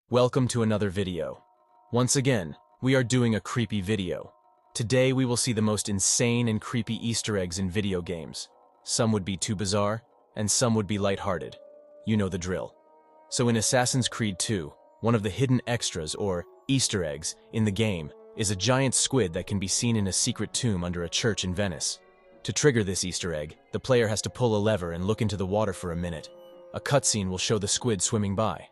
Welcome to another video. Once again, we are doing a creepy video. Today we will see the most insane and creepy Easter eggs in video games. Some would be too bizarre, and some would be lighthearted. You know the drill. So in Assassin's Creed 2, one of the hidden extras, or Easter eggs, in the game is a giant squid that can be seen in a secret tomb under a church in Venice. To trigger this Easter egg, the player has to pull a lever and look into the water for a minute. A cutscene will show the squid swimming by.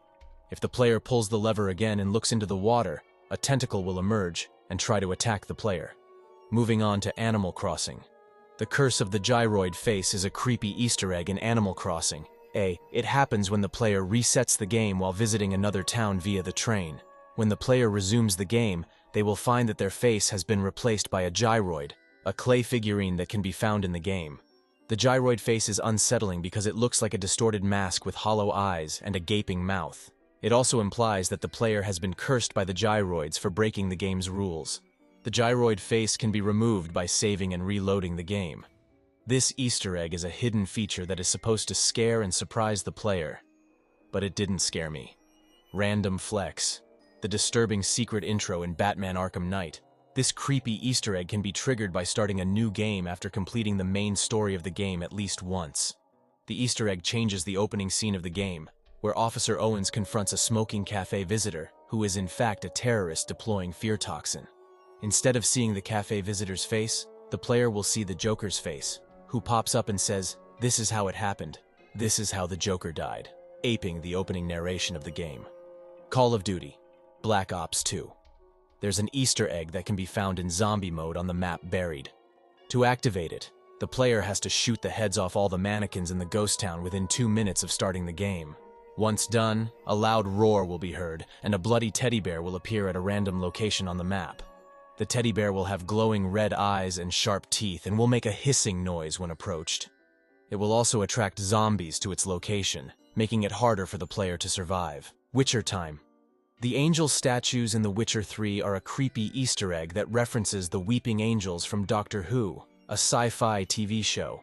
If the player pulls the lever again and looks into the water, a tentacle will emerge and try to attack the player. Moving on to Animal Crossing. The curse of the gyroid face is a creepy Easter egg in Animal Crossing. It happens when the player resets the game while visiting another town via the train. When the player resumes the game, they will find that their face has been replaced by a gyroid, a clay figurine that can be found in the game. The gyroid face is unsettling because it looks like a distorted mask with hollow eyes and a gaping mouth. It also implies that the player has been cursed by the gyroids for breaking the game's rules. The gyroid face can be removed by saving and reloading the game. This Easter egg is a hidden feature that is supposed to scare and surprise the player. But it didn't scare me. Random Flex. The disturbing secret intro in Batman Arkham Knight. This creepy Easter egg can be triggered by starting a new game after completing the main story of the game at least once. The Easter egg changes the opening scene of the game, where Officer Owens confronts a smoking cafe visitor who is in fact a terrorist deploying fear toxin. Instead of seeing the cafe visitor's face, the player will see the Joker's face, who pops up and says, "This is how it happened. This is how the Joker died," aping the opening narration of the game. Call of Duty Black Ops 2. There's an Easter egg that can be found in zombie mode on the map Buried. To activate it, the player has to shoot the heads off all the mannequins in the ghost town within 2 minutes of starting the game. Once done, a loud roar will be heard, and a bloody teddy bear will appear at a random location on the map. The teddy bear will have glowing red eyes and sharp teeth and will make a hissing noise when approached. It will also attract zombies to its location, making it harder for the player to survive. Witcher time. The angel statues in The Witcher 3 are a creepy Easter egg that references the Weeping Angels from Doctor Who, a sci-fi TV show.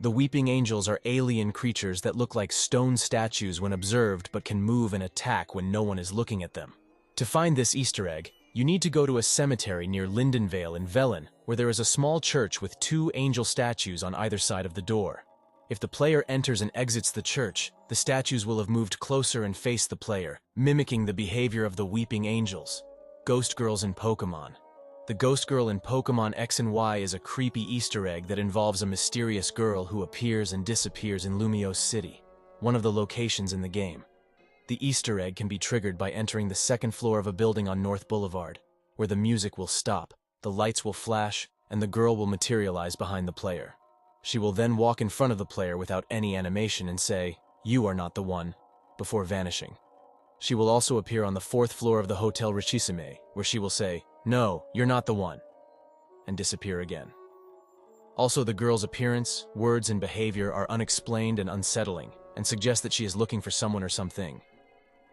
The Weeping Angels are alien creatures that look like stone statues when observed but can move and attack when no one is looking at them. To find this Easter egg, you need to go to a cemetery near Lindenvale in Velen, where there is a small church with 2 angel statues on either side of the door. If the player enters and exits the church, the statues will have moved closer and face the player, mimicking the behavior of the Weeping Angels. Ghost Girls in Pokemon. The Ghost Girl in Pokemon X and Y is a creepy Easter egg that involves a mysterious girl who appears and disappears in Lumiose City, one of the locations in the game. The Easter egg can be triggered by entering the 2nd floor of a building on North Boulevard, where the music will stop, the lights will flash, and the girl will materialize behind the player. She will then walk in front of the player without any animation and say, "You are not the one," before vanishing. She will also appear on the 4th floor of the Hotel Richissime, where she will say, "No, you're not the one," and disappear again. Also, the girl's appearance, words, and behavior are unexplained and unsettling, and suggest that she is looking for someone or something.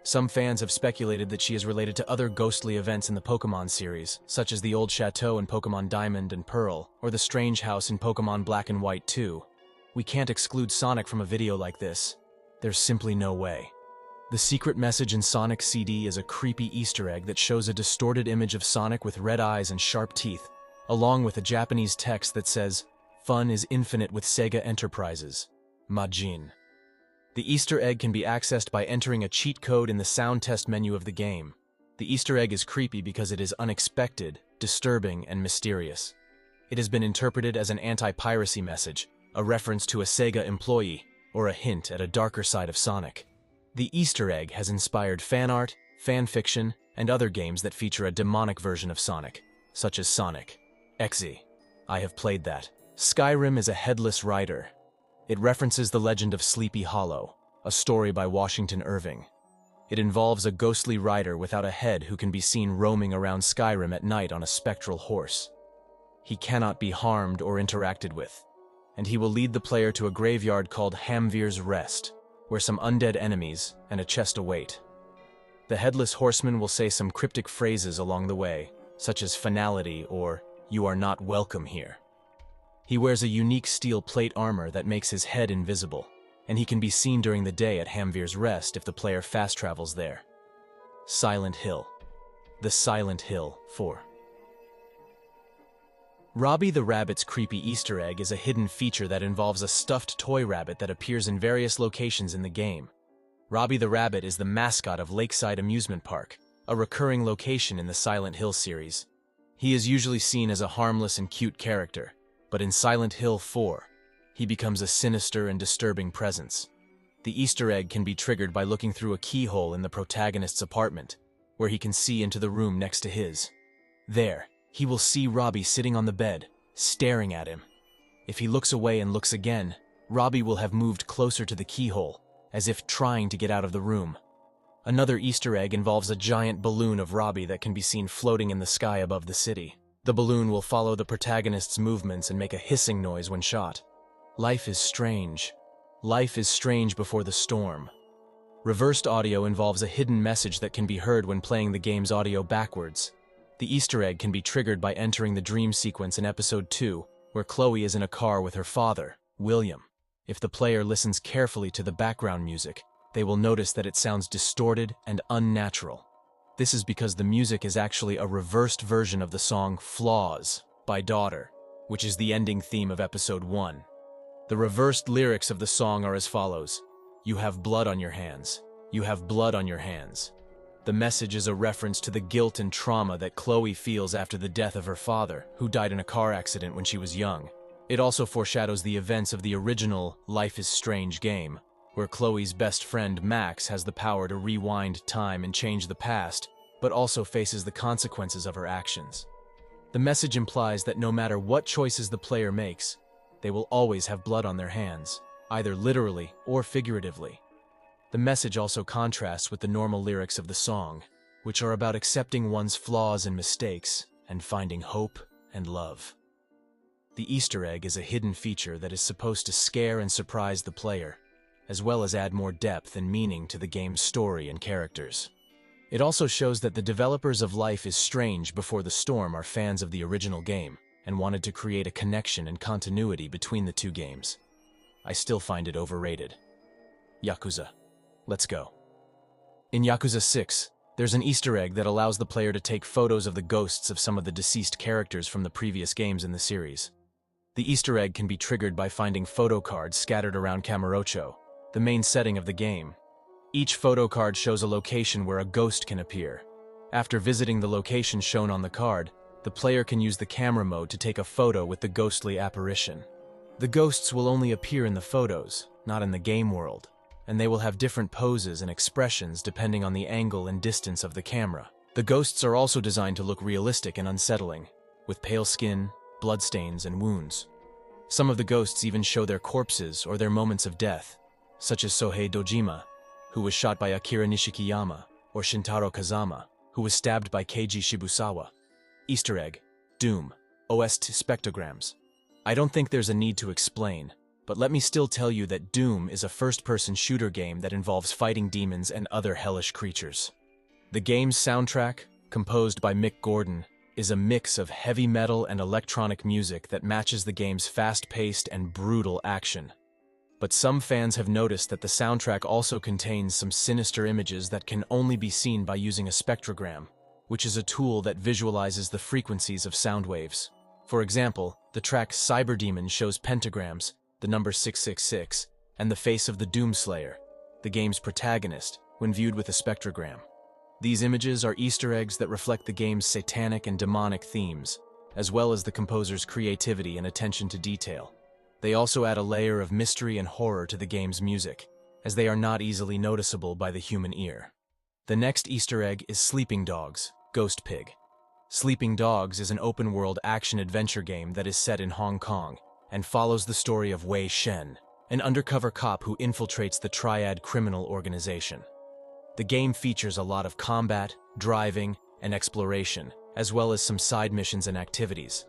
Some fans have speculated that she is related to other ghostly events in the Pokemon series, such as the old chateau in Pokemon Diamond and Pearl, or the strange house in Pokemon Black and White 2. We can't exclude Sonic from a video like this. There's simply no way. The secret message in Sonic CD is a creepy Easter egg that shows a distorted image of Sonic with red eyes and sharp teeth, along with a Japanese text that says, "Fun is infinite with Sega Enterprises. Majin." The Easter egg can be accessed by entering a cheat code in the sound test menu of the game. The Easter egg is creepy because it is unexpected, disturbing, and mysterious. It has been interpreted as an anti-piracy message, a reference to a Sega employee, or a hint at a darker side of Sonic. The Easter egg has inspired fan art, fan fiction, and other games that feature a demonic version of Sonic, such as Sonic Xe. I have played that. Skyrim is a headless rider. It references the legend of Sleepy Hollow, a story by Washington Irving. It involves a ghostly rider without a head who can be seen roaming around Skyrim at night on a spectral horse. He cannot be harmed or interacted with, and he will lead the player to a graveyard called Hamvir's Rest, where some undead enemies and a chest await. The Headless Horseman will say some cryptic phrases along the way, such as finality or "You are not welcome here." He wears a unique steel plate armor that makes his head invisible, and he can be seen during the day at Hamvir's Rest if the player fast travels there. Silent Hill. The Silent Hill 4. Robbie the Rabbit's creepy Easter egg is a hidden feature that involves a stuffed toy rabbit that appears in various locations in the game. Robbie the Rabbit is the mascot of Lakeside Amusement Park, a recurring location in the Silent Hill series. He is usually seen as a harmless and cute character, but in Silent Hill 4, he becomes a sinister and disturbing presence. The Easter egg can be triggered by looking through a keyhole in the protagonist's apartment, where he can see into the room next to his. There, he will see Robbie sitting on the bed, staring at him. If he looks away and looks again, Robbie will have moved closer to the keyhole, as if trying to get out of the room. Another Easter egg involves a giant balloon of Robbie that can be seen floating in the sky above the city. The balloon will follow the protagonist's movements and make a hissing noise when shot. Life is strange. Life is strange before the storm. Reversed audio involves a hidden message that can be heard when playing the game's audio backwards. The Easter egg can be triggered by entering the dream sequence in Episode 2, where Chloe is in a car with her father, William. If the player listens carefully to the background music, they will notice that it sounds distorted and unnatural. This is because the music is actually a reversed version of the song Flaws by Daughter, which is the ending theme of Episode 1. The reversed lyrics of the song are as follows: "You have blood on your hands. You have blood on your hands." The message is a reference to the guilt and trauma that Chloe feels after the death of her father, who died in a car accident when she was young. It also foreshadows the events of the original Life is Strange game, where Chloe's best friend Max has the power to rewind time and change the past, but also faces the consequences of her actions. The message implies that no matter what choices the player makes, they will always have blood on their hands, either literally or figuratively. The message also contrasts with the normal lyrics of the song, which are about accepting one's flaws and mistakes and finding hope and love. The Easter egg is a hidden feature that is supposed to scare and surprise the player, as well as add more depth and meaning to the game's story and characters. It also shows that the developers of Life is Strange Before the Storm are fans of the original game and wanted to create a connection and continuity between the two games. I still find it overrated. Yakuza. Let's go. In Yakuza 6, there's an Easter egg that allows the player to take photos of the ghosts of some of the deceased characters from the previous games in the series. The Easter egg can be triggered by finding photo cards scattered around Kamurocho, the main setting of the game. Each photo card shows a location where a ghost can appear. After visiting the location shown on the card, the player can use the camera mode to take a photo with the ghostly apparition. The ghosts will only appear in the photos, not in the game world, and they will have different poses and expressions depending on the angle and distance of the camera. The ghosts are also designed to look realistic and unsettling, with pale skin, bloodstains, and wounds. Some of the ghosts even show their corpses or their moments of death, such as Sohei Dojima, who was shot by Akira Nishikiyama, or Shintaro Kazama, who was stabbed by Keiji Shibusawa. Easter egg, Doom, OS Spectograms. I don't think there's a need to explain, but let me still tell you that Doom is a first-person shooter game that involves fighting demons and other hellish creatures. The game's soundtrack, composed by Mick Gordon, is a mix of heavy metal and electronic music that matches the game's fast-paced and brutal action. But some fans have noticed that the soundtrack also contains some sinister images that can only be seen by using a spectrogram, which is a tool that visualizes the frequencies of sound waves. For example, the track Cyberdemon shows pentagrams, the number 666, and the face of the Doomslayer, the game's protagonist, when viewed with a spectrogram. These images are Easter eggs that reflect the game's satanic and demonic themes, as well as the composer's creativity and attention to detail. They also add a layer of mystery and horror to the game's music, as they are not easily noticeable by the human ear. The next Easter egg is Sleeping Dogs, Ghost Pig. Sleeping Dogs is an open-world action-adventure game that is set in Hong Kong and follows the story of Wei Shen, an undercover cop who infiltrates the Triad criminal organization. The game features a lot of combat, driving, and exploration, as well as some side missions and activities.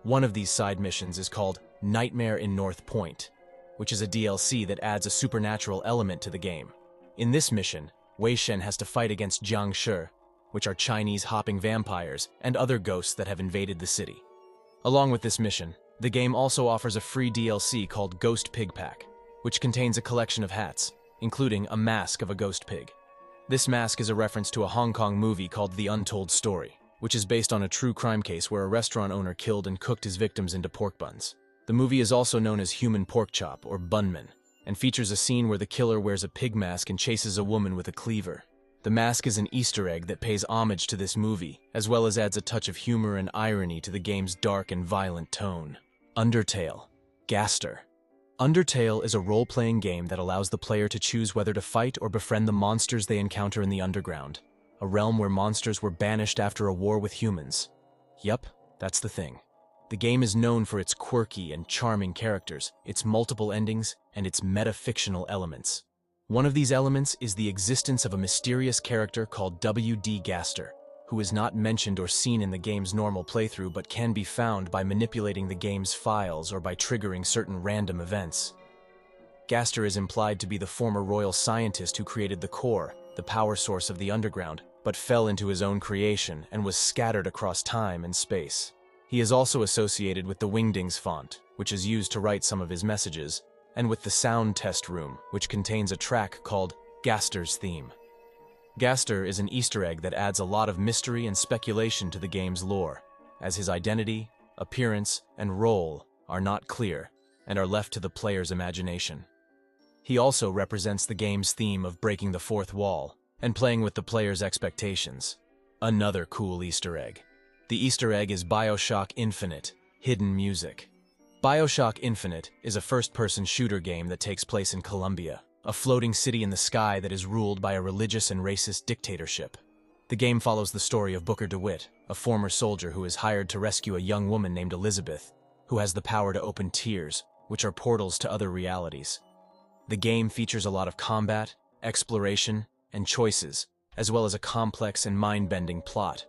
One of these side missions is called Nightmare in North Point, which is a DLC that adds a supernatural element to the game. In this mission, Wei Shen has to fight against Jiang Shi, which are Chinese hopping vampires and other ghosts that have invaded the city. Along with this mission, the game also offers a free DLC called Ghost Pig Pack, which contains a collection of hats, including a mask of a ghost pig. This mask is a reference to a Hong Kong movie called The Untold Story, which is based on a true crime case where a restaurant owner killed and cooked his victims into pork buns. The movie is also known as Human Pork Chop, or Bunman, and features a scene where the killer wears a pig mask and chases a woman with a cleaver. The mask is an Easter egg that pays homage to this movie, as well as adds a touch of humor and irony to the game's dark and violent tone. Undertale Gaster. Undertale is a role-playing game that allows the player to choose whether to fight or befriend the monsters they encounter in the underground, a realm where monsters were banished after a war with humans. Yup, that's the thing. The game is known for its quirky and charming characters, its multiple endings, and its meta-fictional elements. One of these elements is the existence of a mysterious character called W.D. Gaster, who is not mentioned or seen in the game's normal playthrough but can be found by manipulating the game's files or by triggering certain random events. Gaster is implied to be the former royal scientist who created the core, the power source of the underground, but fell into his own creation and was scattered across time and space. He is also associated with the Wingdings font, which is used to write some of his messages, and with the sound test room, which contains a track called Gaster's Theme. Gaster is an Easter egg that adds a lot of mystery and speculation to the game's lore, as his identity, appearance, and role are not clear and are left to the player's imagination. He also represents the game's theme of breaking the fourth wall and playing with the player's expectations. Another cool Easter egg. The Easter egg is BioShock Infinite, Hidden Music. BioShock Infinite is a first-person shooter game that takes place in Colombia, a floating city in the sky that is ruled by a religious and racist dictatorship. The game follows the story of Booker DeWitt, a former soldier who is hired to rescue a young woman named Elizabeth, who has the power to open tears, which are portals to other realities. The game features a lot of combat, exploration, and choices, as well as a complex and mind-bending plot.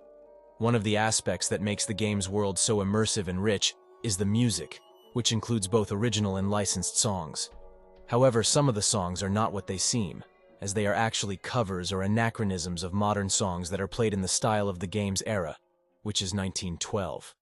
One of the aspects that makes the game's world so immersive and rich is the music, which includes both original and licensed songs. However, some of the songs are not what they seem, as they are actually covers or anachronisms of modern songs that are played in the style of the game's era, which is 1912.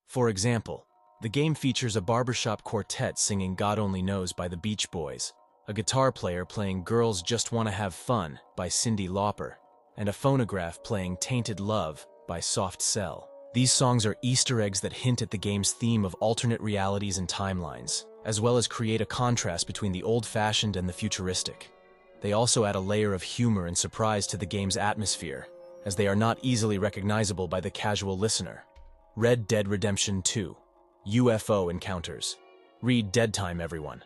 For example, the game features a barbershop quartet singing God Only Knows by the Beach Boys, a guitar player playing Girls Just Wanna Have Fun by Cyndi Lauper, and a phonograph playing Tainted Love by Soft Cell. These songs are Easter eggs that hint at the game's theme of alternate realities and timelines, as well as create a contrast between the old-fashioned and the futuristic. They also add a layer of humor and surprise to the game's atmosphere, as they are not easily recognizable by the casual listener. Red Dead Redemption 2. UFO Encounters. Read Dead Time, everyone.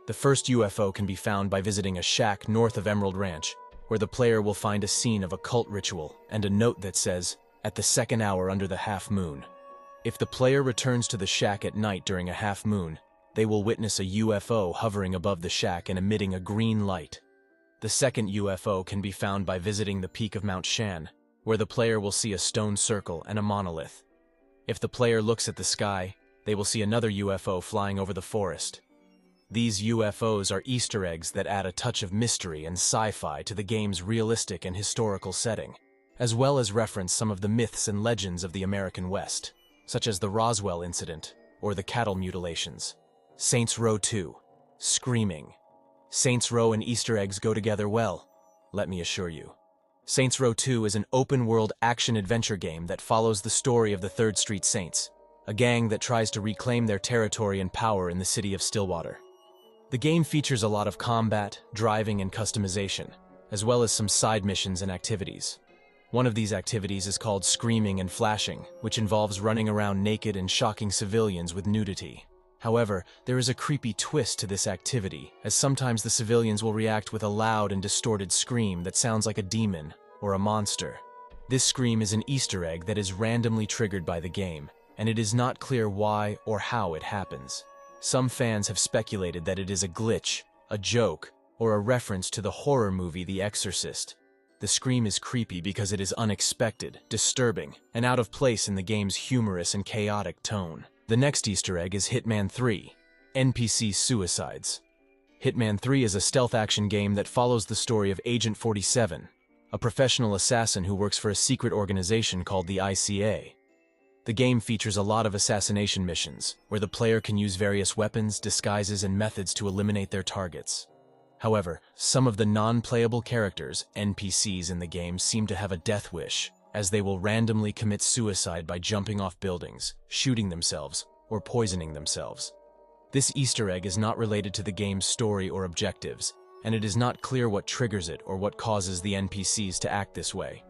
The first UFO can be found by visiting a shack north of Emerald Ranch, where the player will find a scene of a cult ritual and a note that says, "At the second hour under the half moon." If the player returns to the shack at night during a half moon, they will witness a UFO hovering above the shack and emitting a green light. The second UFO can be found by visiting the peak of Mount Shan, where the player will see a stone circle and a monolith. If the player looks at the sky, they will see another UFO flying over the forest. These UFOs are Easter eggs that add a touch of mystery and sci-fi to the game's realistic and historical setting, as well as reference some of the myths and legends of the American West, such as the Roswell incident or the cattle mutilations. Saints Row 2. Screaming. Saints Row and Easter eggs go together well, let me assure you. Saints Row 2 is an open-world action-adventure game that follows the story of the 3rd Street Saints, a gang that tries to reclaim their territory and power in the city of Stillwater. The game features a lot of combat, driving, and customization, as well as some side missions and activities. One of these activities is called Screaming and Flashing, which involves running around naked and shocking civilians with nudity. However, there is a creepy twist to this activity, as sometimes the civilians will react with a loud and distorted scream that sounds like a demon or a monster. This scream is an Easter egg that is randomly triggered by the game, and it is not clear why or how it happens. Some fans have speculated that it is a glitch, a joke, or a reference to the horror movie The Exorcist. The scream is creepy because it is unexpected, disturbing, and out of place in the game's humorous and chaotic tone. The next Easter egg is Hitman 3, NPC Suicides. Hitman 3 is a stealth action game that follows the story of Agent 47, a professional assassin who works for a secret organization called the ICA. The game features a lot of assassination missions, where the player can use various weapons, disguises, and methods to eliminate their targets. However, some of the non-playable characters, NPCs in the game, seem to have a death wish, as they will randomly commit suicide by jumping off buildings, shooting themselves, or poisoning themselves. This Easter egg is not related to the game's story or objectives, and it is not clear what triggers it or what causes the NPCs to act this way.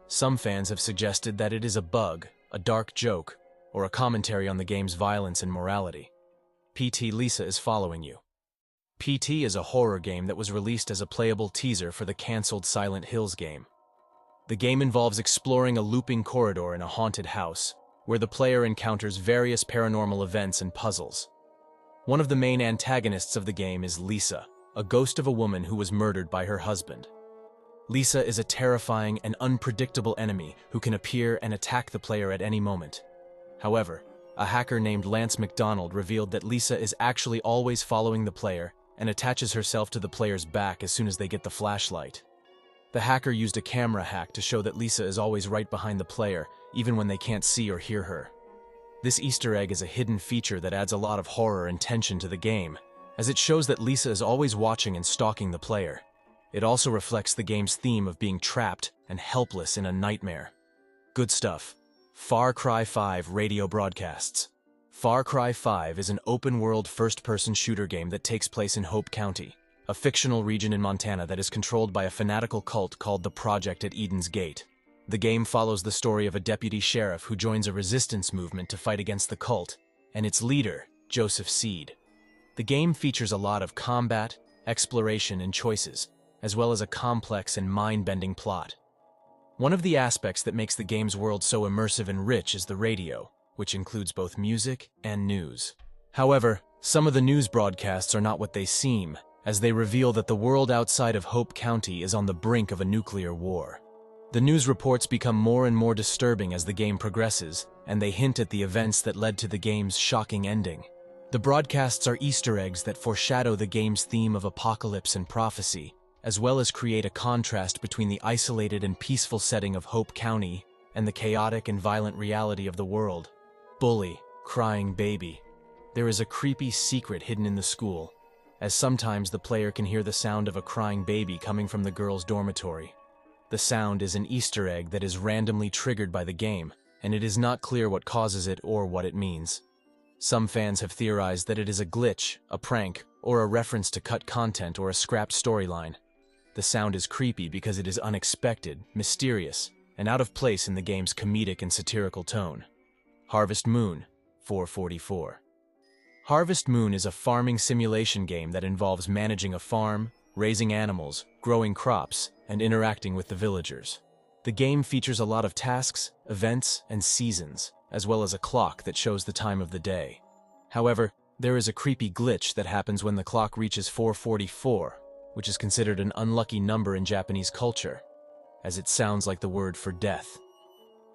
Some fans have suggested that it is a bug, a dark joke, or a commentary on the game's violence and morality. PT Lisa is following you. PT is a horror game that was released as a playable teaser for the cancelled Silent Hills game. The game involves exploring a looping corridor in a haunted house, where the player encounters various paranormal events and puzzles. One of the main antagonists of the game is Lisa, a ghost of a woman who was murdered by her husband. Lisa is a terrifying and unpredictable enemy who can appear and attack the player at any moment. However, a hacker named Lance McDonald revealed that Lisa is actually always following the player and attaches herself to the player's back as soon as they get the flashlight. The hacker used a camera hack to show that Lisa is always right behind the player, even when they can't see or hear her. This Easter egg is a hidden feature that adds a lot of horror and tension to the game, as it shows that Lisa is always watching and stalking the player. It also reflects the game's theme of being trapped and helpless in a nightmare. Good stuff. Far Cry 5 radio broadcasts. Far Cry 5 is an open-world first-person shooter game that takes place in Hope County, a fictional region in Montana that is controlled by a fanatical cult called the Project at Eden's Gate. The game follows the story of a deputy sheriff who joins a resistance movement to fight against the cult, and its leader, Joseph Seed. The game features a lot of combat, exploration, and choices, as well as a complex and mind-bending plot. One of the aspects that makes the game's world so immersive and rich is the radio, which includes both music and news. However, some of the news broadcasts are not what they seem, as they reveal that the world outside of Hope County is on the brink of a nuclear war. The news reports become more and more disturbing as the game progresses, and they hint at the events that led to the game's shocking ending. The broadcasts are Easter eggs that foreshadow the game's theme of apocalypse and prophecy, as well as create a contrast between the isolated and peaceful setting of Hope County and the chaotic and violent reality of the world. Bully, crying baby. There is a creepy secret hidden in the school, as sometimes the player can hear the sound of a crying baby coming from the girls' dormitory. The sound is an Easter egg that is randomly triggered by the game, and it is not clear what causes it or what it means. Some fans have theorized that it is a glitch, a prank, or a reference to cut content or a scrapped storyline. The sound is creepy because it is unexpected, mysterious, and out of place in the game's comedic and satirical tone. Harvest Moon, 444. Harvest Moon is a farming simulation game that involves managing a farm, raising animals, growing crops, and interacting with the villagers. The game features a lot of tasks, events, and seasons, as well as a clock that shows the time of the day. However, there is a creepy glitch that happens when the clock reaches 444, which is considered an unlucky number in Japanese culture, as it sounds like the word for death.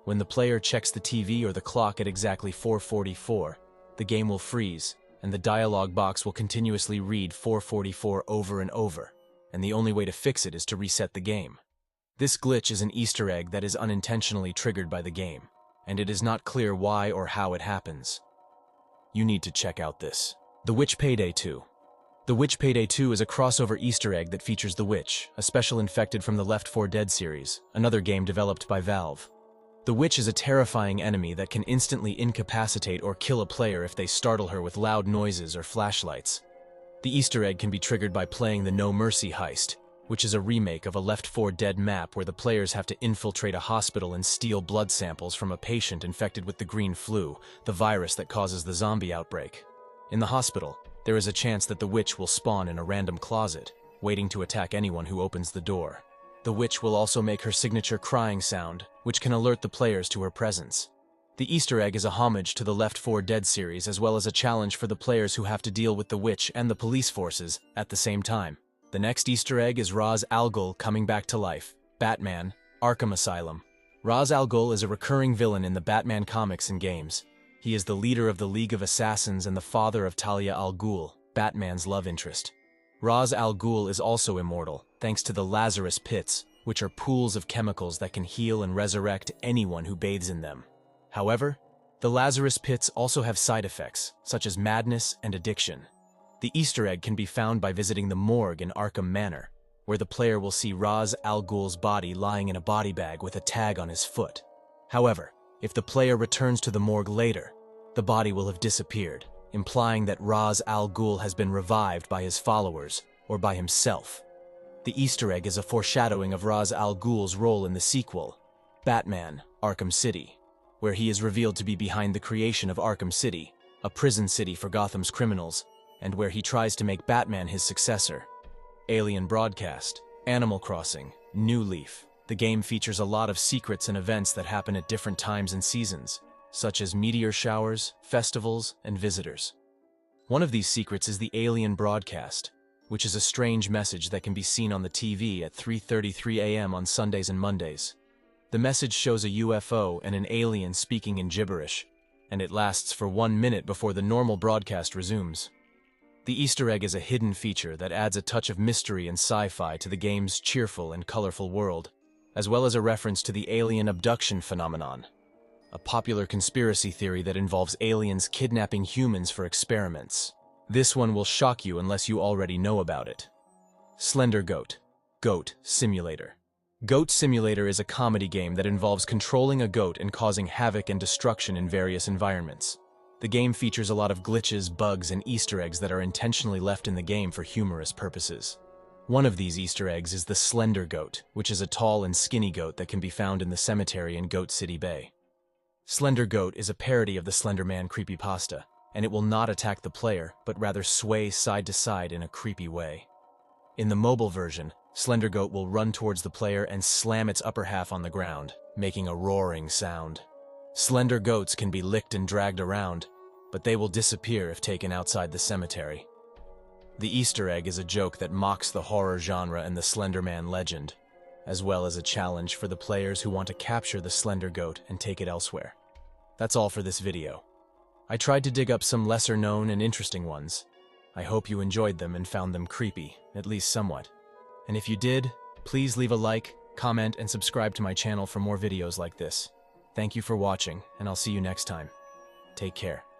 When the player checks the TV or the clock at exactly 444, the game will freeze, and the dialogue box will continuously read 444 over and over, and the only way to fix it is to reset the game. This glitch is an Easter egg that is unintentionally triggered by the game, and it is not clear why or how it happens. You need to check out this. The Witch Payday 2. The Witch Payday 2 is a crossover Easter egg that features the Witch, a special infected from the Left 4 Dead series, another game developed by Valve. The Witch is a terrifying enemy that can instantly incapacitate or kill a player if they startle her with loud noises or flashlights. The Easter egg can be triggered by playing the No Mercy heist, which is a remake of a Left 4 Dead map where the players have to infiltrate a hospital and steal blood samples from a patient infected with the green flu, the virus that causes the zombie outbreak. In the hospital, there is a chance that the Witch will spawn in a random closet, waiting to attack anyone who opens the door. The Witch will also make her signature crying sound, which can alert the players to her presence. The Easter egg is a homage to the Left 4 Dead series as well as a challenge for the players who have to deal with the Witch and the police forces at the same time. The next Easter egg is Ra's al Ghul coming back to life. Batman, Arkham Asylum. Ra's al Ghul is a recurring villain in the Batman comics and games. He is the leader of the League of Assassins and the father of Talia al Ghul, Batman's love interest. Ra's al Ghul is also immortal, thanks to the Lazarus Pits, which are pools of chemicals that can heal and resurrect anyone who bathes in them. However, the Lazarus Pits also have side effects, such as madness and addiction. The Easter egg can be found by visiting the morgue in Arkham Manor, where the player will see Ra's al Ghul's body lying in a body bag with a tag on his foot. However, if the player returns to the morgue later, the body will have disappeared, implying that Ra's al Ghul has been revived by his followers or by himself. The Easter egg is a foreshadowing of Ra's al Ghul's role in the sequel, Batman: Arkham City, where he is revealed to be behind the creation of Arkham City, a prison city for Gotham's criminals, and where he tries to make Batman his successor. Alien Broadcast, Animal Crossing, New Leaf. The game features a lot of secrets and events that happen at different times and seasons, such as meteor showers, festivals, and visitors. One of these secrets is the Alien Broadcast, which is a strange message that can be seen on the TV at 3:33 a.m. on Sundays and Mondays. The message shows a UFO and an alien speaking in gibberish, and it lasts for 1 minute before the normal broadcast resumes. The Easter egg is a hidden feature that adds a touch of mystery and sci-fi to the game's cheerful and colorful world, as well as a reference to the alien abduction phenomenon, a popular conspiracy theory that involves aliens kidnapping humans for experiments. This one will shock you unless you already know about it. Slender Goat, Goat Simulator. Goat Simulator is a comedy game that involves controlling a goat and causing havoc and destruction in various environments. The game features a lot of glitches, bugs, and Easter eggs that are intentionally left in the game for humorous purposes. One of these Easter eggs is the Slender Goat, which is a tall and skinny goat that can be found in the cemetery in Goat City Bay. Slender Goat is a parody of the Slender Man creepypasta, and it will not attack the player, but rather sway side to side in a creepy way. In the mobile version, Slender Goat will run towards the player and slam its upper half on the ground, making a roaring sound. Slender goats can be licked and dragged around, but they will disappear if taken outside the cemetery. The Easter egg is a joke that mocks the horror genre and the Slender Man legend, as well as a challenge for the players who want to capture the Slender Goat and take it elsewhere. That's all for this video. I tried to dig up some lesser known and interesting ones. I hope you enjoyed them and found them creepy, at least somewhat. And if you did, please leave a like, comment, and subscribe to my channel for more videos like this. Thank you for watching, and I'll see you next time. Take care.